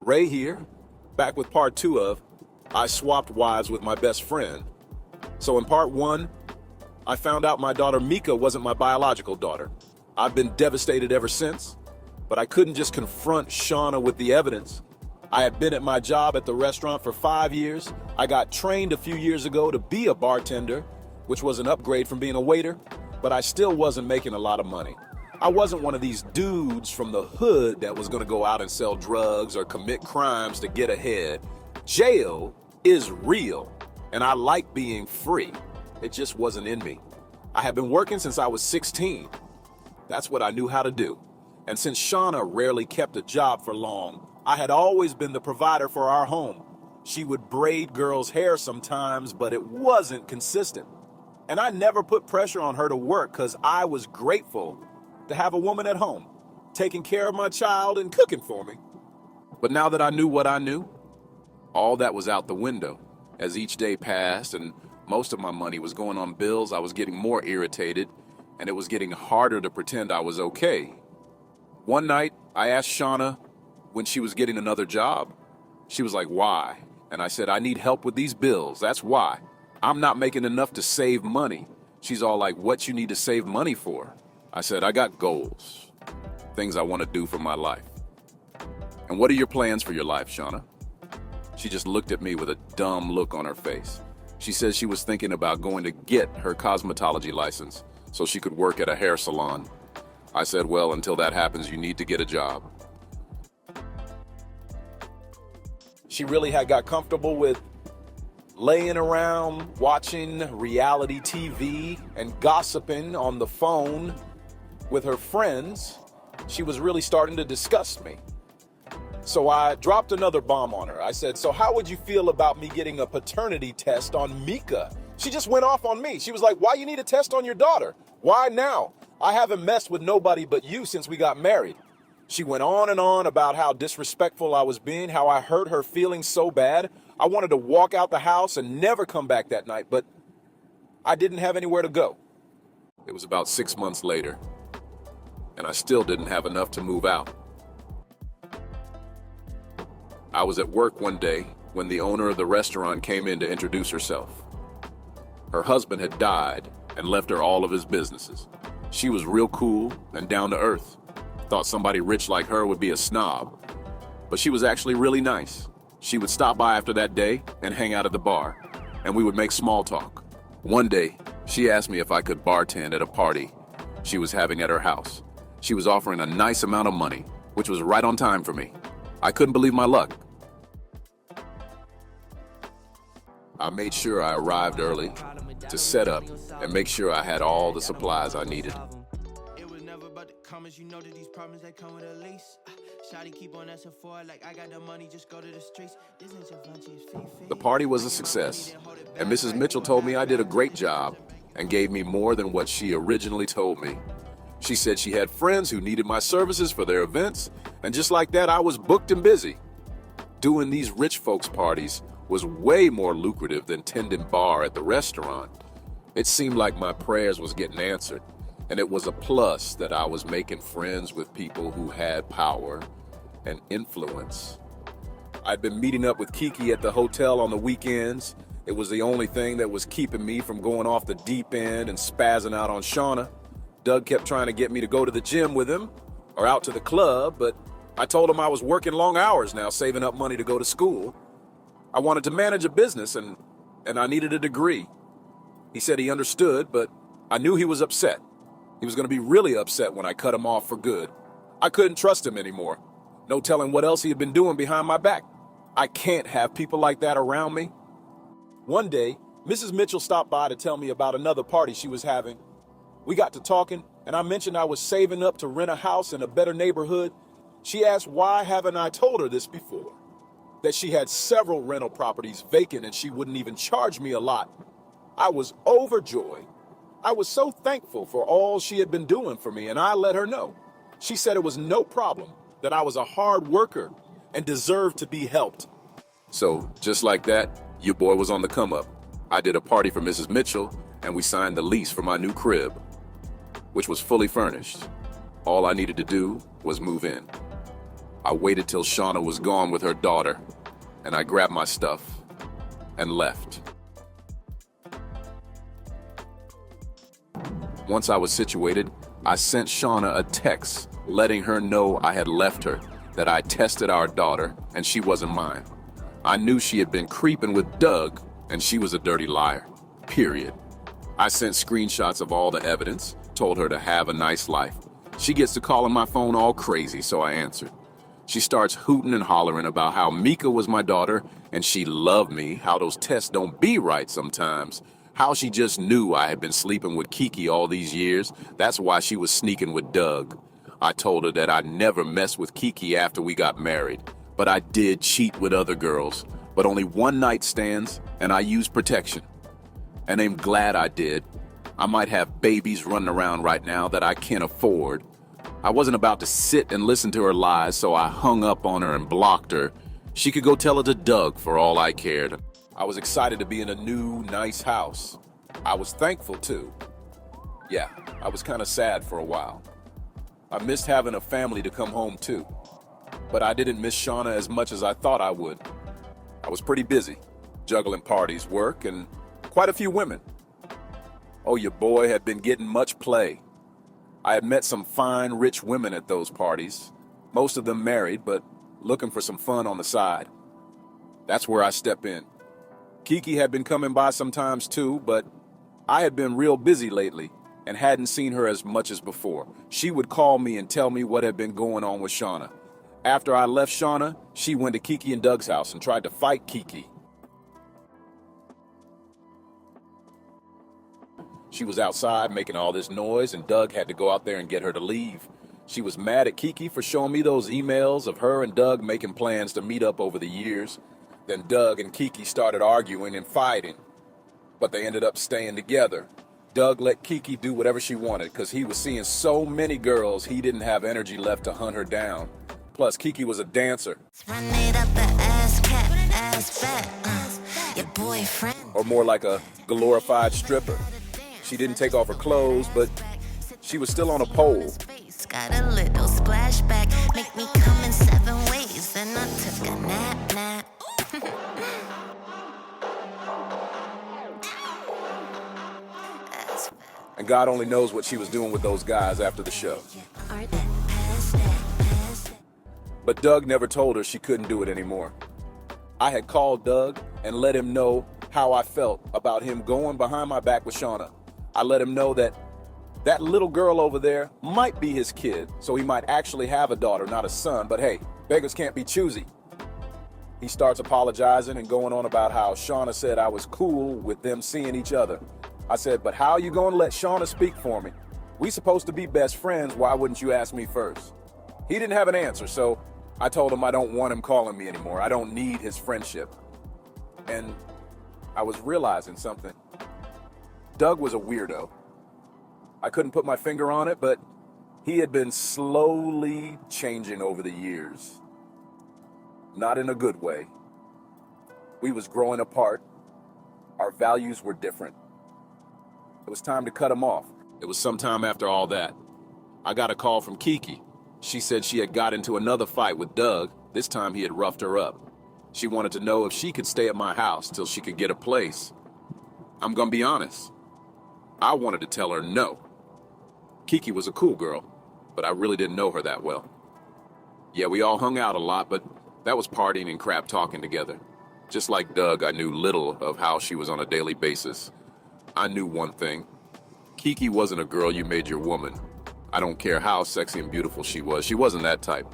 Ray here, back with part 2 of I Swapped Wives with My Best Friend. So in part 1, I found out my daughter Mika wasn't my biological daughter. I've been devastated ever since, but I couldn't just confront Shauna with the evidence. I had been at my job at the restaurant for 5 years. I got trained a few years ago to be a bartender, which was an upgrade from being a waiter, but I still wasn't making a lot of money. I wasn't one of these dudes from the hood that was gonna go out and sell drugs or commit crimes to get ahead. Jail is real, and I like being free. It just wasn't in me. I had been working since I was 16. That's what I knew how to do. And since Shauna rarely kept a job for long, I had always been the provider for our home. She would braid girls' hair sometimes, but it wasn't consistent. And I never put pressure on her to work because I was grateful to have a woman at home, taking care of my child and cooking for me. But now that I knew what I knew, all that was out the window. As each day passed and most of my money was going on bills, I was getting more irritated, and it was getting harder to pretend I was okay. One night, I asked Shauna when she was getting another job. She was like, "Why?" And I said, "I need help with these bills, that's why. I'm not making enough to save money." She's all like, "What you need to save money for?" I said, "I got goals, things I want to do for my life." "And what are your plans for your life, Shauna?" She just looked at me with a dumb look on her face. She said she was thinking about going to get her cosmetology license so she could work at a hair salon. I said, "Well, until that happens, you need to get a job." She really had got comfortable with laying around, watching reality TV, and gossiping on the phone with her friends. She was really starting to disgust me. So I dropped another bomb on her. I said, "So how would you feel about me getting a paternity test on Mika?" She just went off on me. She was like, "Why you need a test on your daughter? Why now? I haven't messed with nobody but you since we got married." She went on and on about how disrespectful I was being, how I hurt her feelings so bad. I wanted to walk out the house and never come back that night, but I didn't have anywhere to go. It was about 6 months later, and I still didn't have enough to move out. I was at work one day when the owner of the restaurant came in to introduce herself. Her husband had died and left her all of his businesses. She was real cool and down to earth. Thought somebody rich like her would be a snob, but she was actually really nice. She would stop by after that day and hang out at the bar, and we would make small talk. One day, she asked me if I could bartend at a party she was having at her house. She was offering a nice amount of money, which was right on time for me. I couldn't believe my luck. I made sure I arrived early to set up and make sure I had all the supplies I needed. You know that these problems that come with a lease. Shawty keep on asking for it like I got the money, just go to the streets. This ain't your fancy, it's fee. The party was a success, and Mrs. Mitchell told me I did a great job and gave me more than what she originally told me. She said she had friends who needed my services for their events, and just like that, I was booked and busy. Doing these rich folks' parties was way more lucrative than tending bar at the restaurant. It seemed like my prayers was getting answered. And it was a plus that I was making friends with people who had power and influence. I'd been meeting up with Kiki at the hotel on the weekends. It was the only thing that was keeping me from going off the deep end and spazzing out on Shauna. Doug kept trying to get me to go to the gym with him or out to the club, but I told him I was working long hours now, saving up money to go to school. I wanted to manage a business and I needed a degree. He said he understood, but I knew he was upset. He was going to be really upset when I cut him off for good. I couldn't trust him anymore. No telling what else he had been doing behind my back. I can't have people like that around me. One day, Mrs. Mitchell stopped by to tell me about another party she was having. We got to talking, and I mentioned I was saving up to rent a house in a better neighborhood. She asked why haven't I told her this before? That she had several rental properties vacant and she wouldn't even charge me a lot. I was overjoyed. I was so thankful for all she had been doing for me, and I let her know. She said it was no problem, that I was a hard worker and deserved to be helped. So, just like that, your boy was on the come up. I did a party for Mrs. Mitchell, and we signed the lease for my new crib, which was fully furnished. All I needed to do was move in. I waited till Shauna was gone with her daughter, and I grabbed my stuff and left. Once I was situated, I sent Shauna a text letting her know I had left her, that I tested our daughter, and she wasn't mine. I knew she had been creeping with Doug, and she was a dirty liar, period. I sent screenshots of all the evidence, told her to have a nice life. She gets to calling my phone all crazy, so I answered. She starts hooting and hollering about how Mika was my daughter, and she loved me, how those tests don't be right sometimes, how she just knew I had been sleeping with Kiki all these years. That's why she was sneaking with Doug. I told her that I'd never messed with Kiki after we got married, but I did cheat with other girls, but only one night stands, and I used protection. And I'm glad I did. I might have babies running around right now that I can't afford. I wasn't about to sit and listen to her lies, so I hung up on her and blocked her. She could go tell it to Doug for all I cared. I was excited to be in a new, nice house. I was thankful too. Yeah, I was kind of sad for a while. I missed having a family to come home to. But I didn't miss Shauna as much as I thought I would. I was pretty busy, juggling parties, work, and quite a few women. Oh, your boy had been getting much play. I had met some fine, rich women at those parties, most of them married, but looking for some fun on the side. That's where I step in. Kiki had been coming by sometimes too, but I had been real busy lately and hadn't seen her as much as before. She would call me and tell me what had been going on with Shauna. After I left Shauna, she went to Kiki and Doug's house and tried to fight Kiki. She was outside making all this noise, and Doug had to go out there and get her to leave. She was mad at Kiki for showing me those emails of her and Doug making plans to meet up over the years. Then Doug and Kiki started arguing and fighting, but they ended up staying together. Doug let Kiki do whatever she wanted because he was seeing so many girls he didn't have energy left to hunt her down. Plus, Kiki was a dancer. Run it up the ass cat, ass fat, your boyfriend. Or more like a glorified stripper. She didn't take off her clothes, but she was still on a pole. Got a little splashback, make me come in 7 ways, and I took a nap. And God only knows what she was doing with those guys after the show. But Doug never told her she couldn't do it anymore. I had called Doug and let him know how I felt about him going behind my back with Shauna. I let him know that little girl over there might be his kid, so he might actually have a daughter, not a son, but hey, beggars can't be choosy. He starts apologizing and going on about how Shauna said I was cool with them seeing each other. I said, but how are you going to let Shauna speak for me? We supposed to be best friends, why wouldn't you ask me first? He didn't have an answer, so I told him I don't want him calling me anymore. I don't need his friendship. And I was realizing something. Doug was a weirdo. I couldn't put my finger on it, but he had been slowly changing over the years. Not in a good way. We was growing apart. Our values were different. It was time to cut him off. It was sometime after all that. I got a call from Kiki. She said she had got into another fight with Doug. This time he had roughed her up. She wanted to know if she could stay at my house till she could get a place. I'm gonna be honest. I wanted to tell her no. Kiki was a cool girl, but I really didn't know her that well. Yeah, we all hung out a lot, but that was partying and crap talking together. Just like Doug, I knew little of how she was on a daily basis. I knew one thing. Kiki wasn't a girl you made your woman. I don't care how sexy and beautiful she was. She wasn't that type.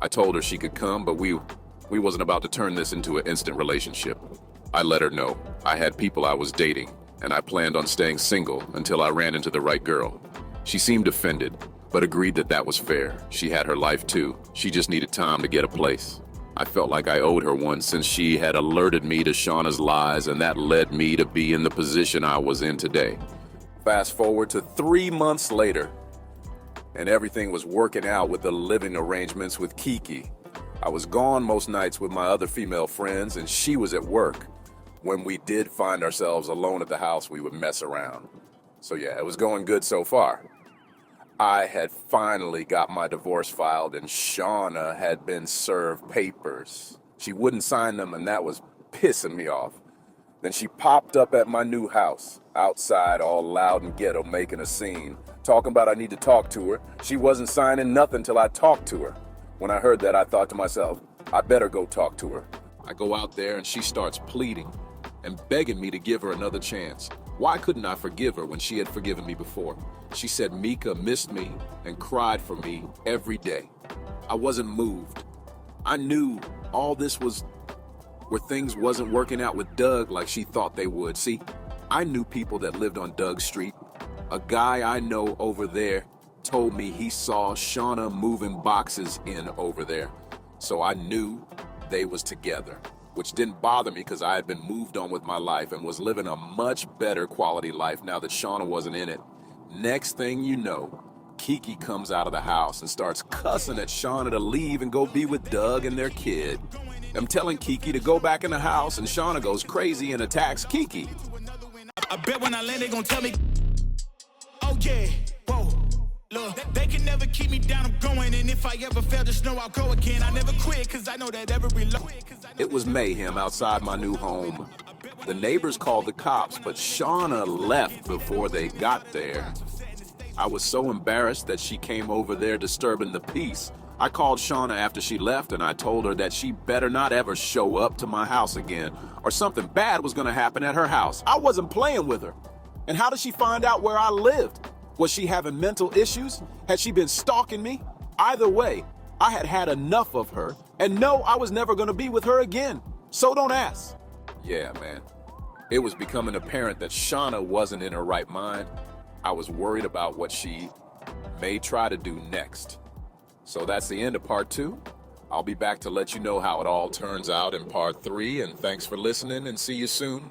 I told her she could come, but we wasn't about to turn this into an instant relationship. I let her know. I had people I was dating, and I planned on staying single until I ran into the right girl. She seemed offended, but agreed that that was fair. She had her life too. She just needed time to get a place. I felt like I owed her one since she had alerted me to Shauna's lies, and that led me to be in the position I was in today. Fast forward to 3 months later, and everything was working out with the living arrangements with Kiki. I was gone most nights with my other female friends, and she was at work. When we did find ourselves alone at the house, we would mess around. So yeah, it was going good so far. I had finally got my divorce filed and Shauna had been served papers. She wouldn't sign them and that was pissing me off. Then she popped up at my new house, outside all loud and ghetto making a scene, talking about I need to talk to her. She wasn't signing nothing till I talked to her. When I heard that, I thought to myself, I better go talk to her. I go out there and she starts pleading and begging me to give her another chance. Why couldn't I forgive her when she had forgiven me before? She said Mika missed me and cried for me every day. I wasn't moved. I knew all this was where things wasn't working out with Doug like she thought they would. See, I knew people that lived on Doug Street. A guy I know over there told me he saw Shauna moving boxes in over there. So I knew they was together, which didn't bother me because I had been moved on with my life and was living a much better quality life now that Shauna wasn't in it. Next thing you know, Kiki comes out of the house and starts cussing at Shauna to leave and go be with Doug and their kid. I'm telling Kiki to go back in the house and Shauna goes crazy and attacks Kiki. I bet when I land, they gon' tell me, oh yeah, whoa. Look, they can never keep me down, I'm going. And if I ever fail, just know I'll go again. I never quit, cause I know that every low. It was mayhem outside my new home. The neighbors called the cops, but Shauna left before they got there. I was so embarrassed that she came over there disturbing the peace. I called Shauna after she left and I told her that she better not ever show up to my house again or something bad was gonna happen at her house. I wasn't playing with her. And how did she find out where I lived? Was she having mental issues? Had she been stalking me? Either way, I had had enough of her and no, I was never gonna be with her again. So don't ask. Yeah, man. It was becoming apparent that Shauna wasn't in her right mind. I was worried about what she may try to do next. So that's the end of part 2. I'll be back to let you know how it all turns out in part 3, and thanks for listening and see you soon.